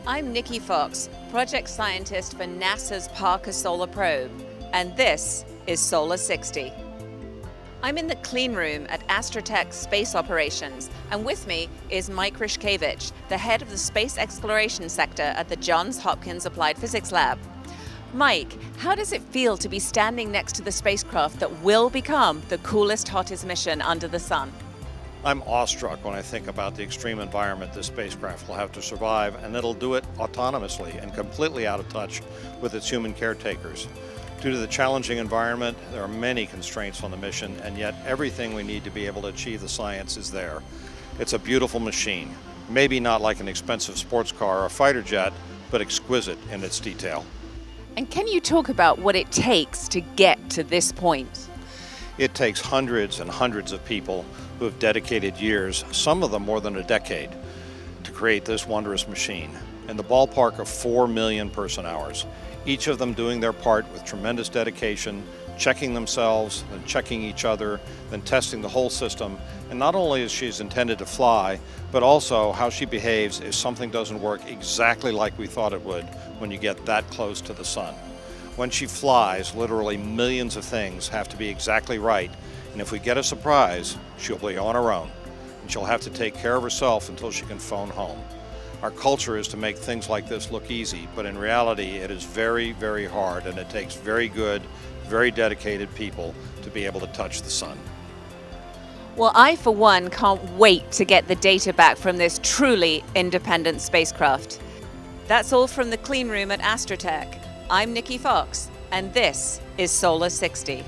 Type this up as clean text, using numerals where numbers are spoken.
I'm Nikki Fox, project scientist for NASA's Parker Solar Probe, and this is Solar 60. I'm in the clean room at Astrotech's space operations, and with me is Mike Ryszkiewicz, the head of the space exploration sector at the Johns Hopkins Applied Physics Lab. Mike, how does it feel to be standing next to the spacecraft that will become the coolest, hottest mission under the sun? I'm awestruck when I think about the extreme environment this spacecraft will have to survive, and it'll do it autonomously and completely out of touch with its human caretakers. Due to the challenging environment, there are many constraints on the mission, and yet everything we need to be able to achieve the science is there. It's a beautiful machine, maybe not like an expensive sports car or fighter jet, but exquisite in its detail. And can you talk about what it takes to get to this point? It takes hundreds and hundreds of people who have dedicated years, some of them more than a decade, to create this wondrous machine, in the ballpark of 4 million person-hours, each of them doing their part with tremendous dedication, checking themselves, then checking each other, then testing the whole system. And not only is she intended to fly, but also how she behaves if something doesn't work exactly like we thought it would when you get that close to the sun. When she flies, literally millions of things have to be exactly right, and if we get a surprise, she'll be on her own, and she'll have to take care of herself until she can phone home. Our culture is to make things like this look easy, but in reality it is very, very hard, and it takes very good, very dedicated people to be able to touch the sun. Well, I, for one, can't wait to get the data back from this truly independent spacecraft. That's all from the clean room at Astrotech. I'm Nikki Fox, and this is Solar 60.